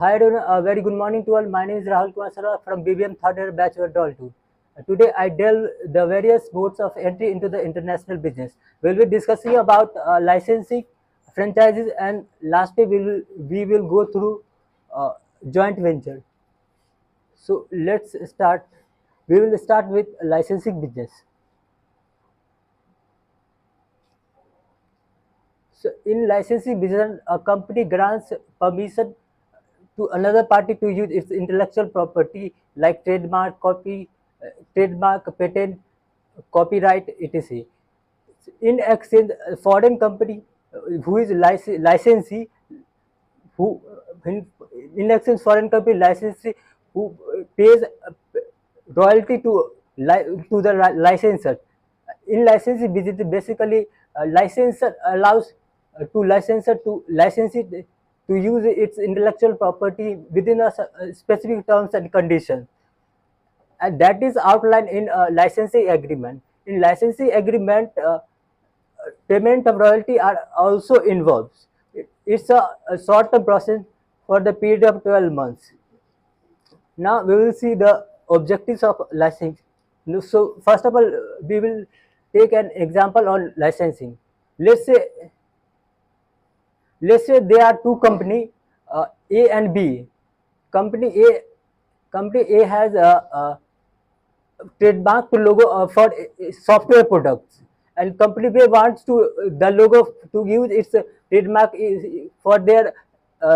Hi, everyone. Very good morning to all. My name is Rahul Kumar Sarwa from BBM third year batch Doll 2. Today, I delve the various modes of entry into the international business. We'll be discussing about licensing, franchises, and lastly, we will go through joint venture. So let's start. We will start with licensing business. So in licensing business, a company grants permission to another party to use its intellectual property like trademark, patent, copyright, etc. In exchange, a foreign company who is licensee, who in, in exchange foreign company licensee who pays royalty to the licensor. In licensing business, basically, licensor allows to licensor to license it to use its intellectual property within a specific terms and conditions, and that is outlined in a licensing agreement. In licensing agreement, payment of royalty are also involved. It's a short-term process for the period of 12 months. Now we will see the objectives of licensing. So first of all, we will take an example on licensing. Let's say let's say there are two company, A and B. Company A company A has a trademark logo for software products, and company B wants to the logo to use its trademark for their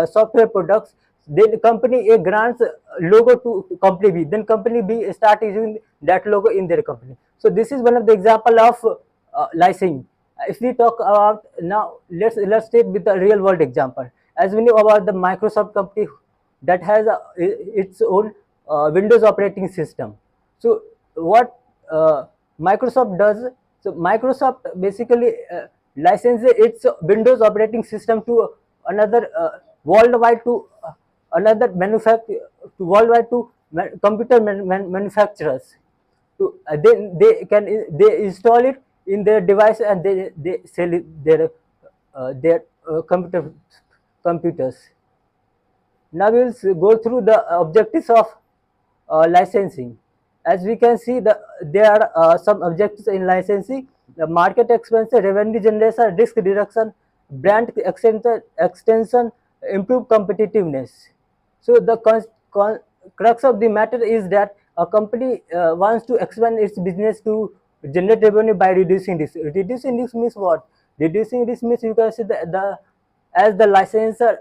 software products. Then company A grants logo to company B. Then company B start using that logo in their company. So this is one of the example of licensing. If we talk about now, let's take with a real world example. As we know about the Microsoft company that has its own Windows operating system. So what Microsoft does? So Microsoft basically licenses its Windows operating system to another worldwide to another manufacturer to worldwide to computer manufacturers. To then they install it in their device and they sell it their computers. Now we will go through the objectives of licensing. As we can see, there are some objectives in licensing: the market expansion, revenue generation, risk reduction, brand extension, improve competitiveness. So the crux of the matter is that a company wants to expand its business to generate revenue by reducing risk. Reducing risk means what? Reducing risk means you can see the as the licensor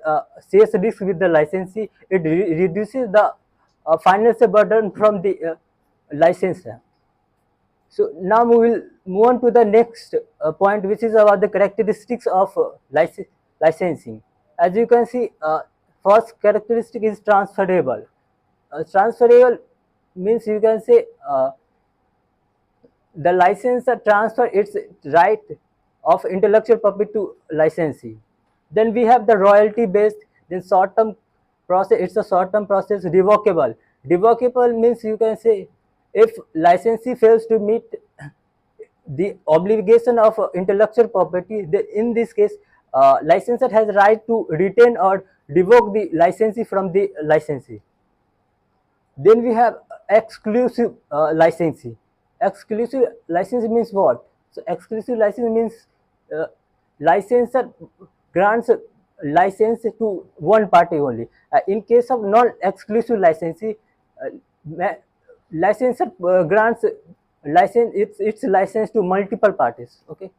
shares risk with the licensee, it reduces the financial burden from the licensor. So now we will move on to the next point, which is about the characteristics of licensing. As you can see, first characteristic is transferable. Transferable means you can say the licensor transfer its right of intellectual property to licensee. Then we have the royalty based, then short term process, it's a short term process. Revocable. Revocable means you can say if licensee fails to meet the obligation of intellectual property, then in this case licensor has right to retain or revoke the licensee from the licensee. Then we have exclusive licensing. Exclusive license means what? So exclusive license means uh, licensor grants license to one party only. In case of non-exclusive licensee, licensor grants license its license to multiple parties. Okay.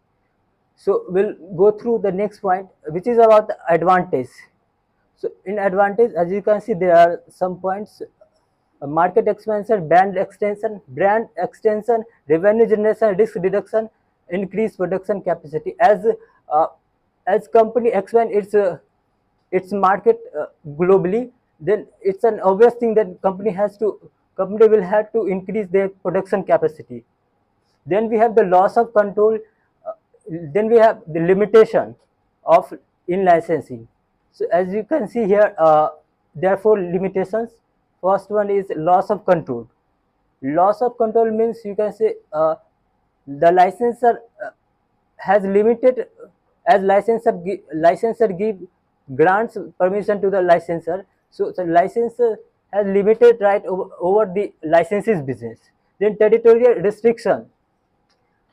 So we'll go through the next point, which is about the advantage. So in advantage, as you can see, there are some points: market expansion, brand extension, revenue generation, risk reduction, increase production capacity. Uh, as company expand its market globally, then it's an obvious thing that company will have to increase their production capacity. Then we have the loss of control. uh, then we have the limitation of in licensing. So as you can see here, there are four limitations. First one is loss of control. Loss of control means you can say the licensor has limited, as licensor give grants permission to the licensor, So the licensor has limited right over the licenses business. Then territorial restriction.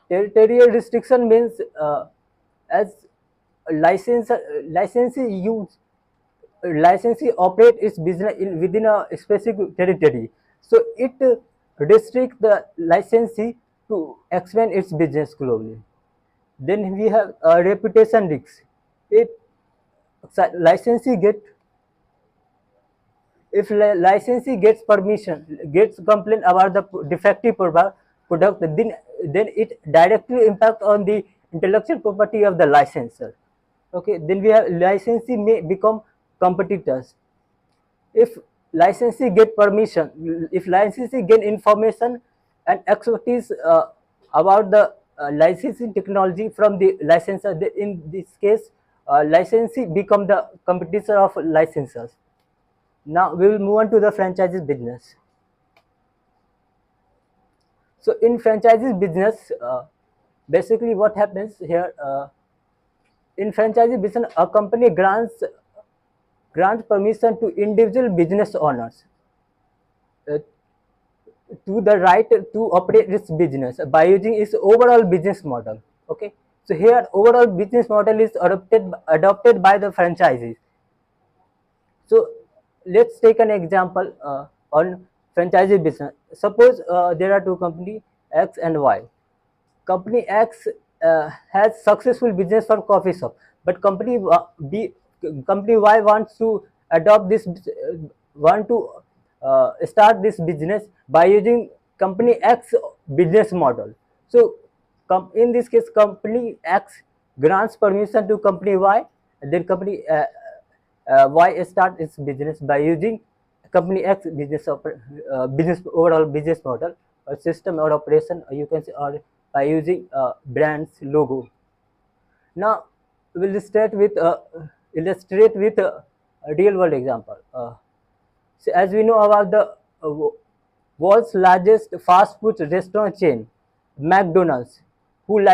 Territorial restriction means as licensee use licensee operate its business within a specific territory. So it restricts the licensee to expand its business globally. Then we have reputation risks. If licensee get if licensee gets permission, gets complaint about the defective product, then it directly impact on the intellectual property of the licensor. Okay, then we have licensee may become competitors. If licensee get permission, if licensee gain information and expertise about the licensing technology from the licensor, in this case, licensee become the competitor of licensors. Now we will move on to the franchises business. So in franchises business, basically what happens here, in franchises business, a company grants permission to individual business owners uh, to the right to operate its business by using its overall business model. Okay, so here overall business model is adopted by the franchises. So let's take an example on franchise business. Suppose there are two companies X and Y. Company X has successful business for coffee shop, but company Y wants to adopt this, want to start this business by using company X business model. So, in this case, company X grants permission to company Y, and then company Y start its business by using company X business overall business model or system or operation, or you can say, or by using brand's logo. Now we'll start with illustrate with a real world example. So as we know about the world's largest fast food restaurant chain, McDonald's, who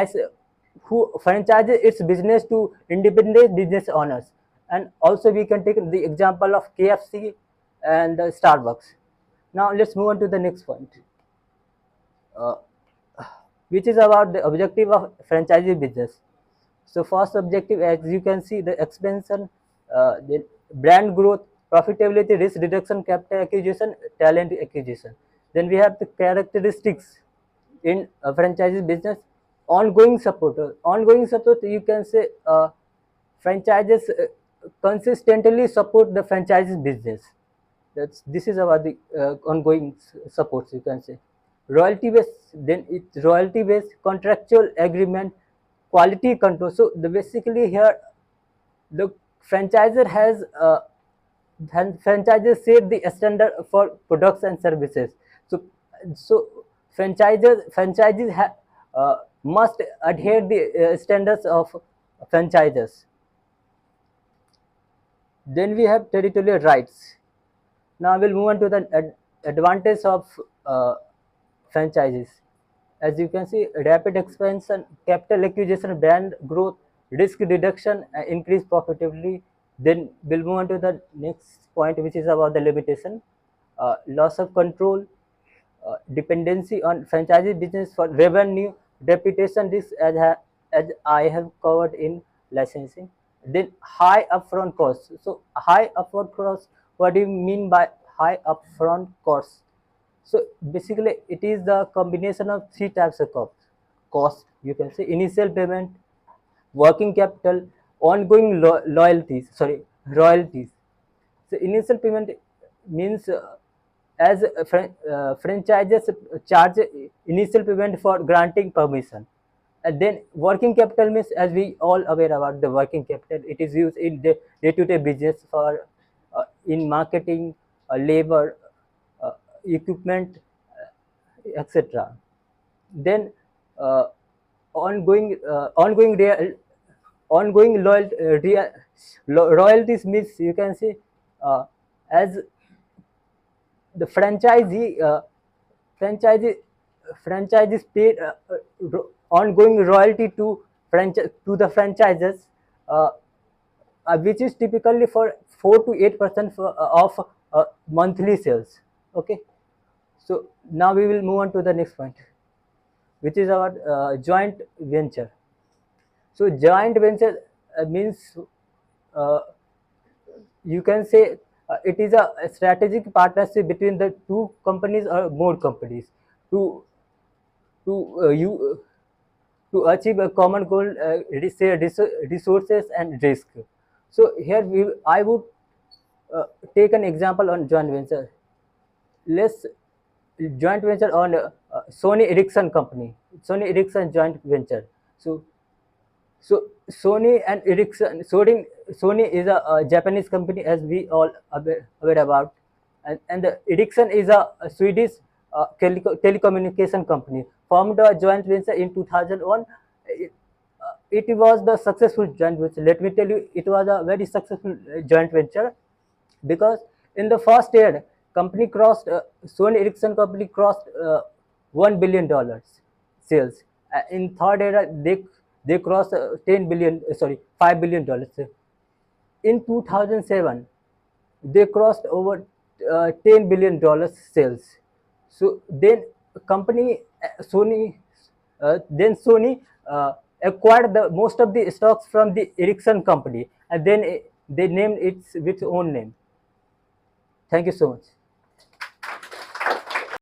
who franchises its business to independent business owners, and also we can take the example of KFC and Starbucks. Now let's move on to the next point, uh, which is about the objective of franchisee business. So first objective, as you can see, the expansion, the brand growth, profitability, risk reduction, capital acquisition, talent acquisition. Then we have the characteristics in a franchise business. Ongoing support. Ongoing support, you can say, franchises consistently support the franchise business. This is about the ongoing supports, you can say. Royalty based, then it's royalty based contractual agreement, quality control. So the basically here the franchisor has franchises set the standard for products and services. So franchises must adhere the standards of franchises. Then we have territorial rights. Now we'll move on to the advantage of franchises. As you can see, rapid expansion, capital acquisition, brand growth, risk reduction, increased profitability. Then we'll move on to the next point, which is about the limitation, loss of control, dependency on franchise business for revenue, reputation risk, as I have covered in licensing. Then high upfront costs. So high upfront costs. What do you mean by high upfront costs? So basically, it is the combination of three types of costs. Cost, you can say, initial payment, working capital, ongoing royalties. So initial payment means as franchises charge initial payment for granting permission. And then working capital means, as we all aware about the working capital, it is used in the day-to-day business for in marketing, labor, uh, equipment, etc. Then uh, ongoing ongoing royalties means, you can say, uh, as the franchisee franchises paid ongoing royalty to the franchises uh, which is typically for 4 to 8% of monthly sales. Okay, so now we will move on to the next point, which is our joint venture. So joint venture means, uh, you can say, it is a strategic partnership between the two companies or more companies to you to achieve a common goal, share resources and risk. So here I would uh, take an example on joint venture. Let's joint venture on Sony Ericsson company, Sony Ericsson joint venture. So Sony and Ericsson, Sony is a Japanese company, as we all aware about, and the Ericsson is a Swedish telecommunication company formed a joint venture in 2001. It was the successful joint venture. Let me tell you, it was a very successful joint venture, because in the first year, company crossed Sony Ericsson company crossed $1 billion sales. In third year, they crossed 5 billion dollars. In 2007, they crossed over $10 billion sales. So then company Sony acquired the most of the stocks from the Ericsson company, and then they named it with its own name. Thank you so much.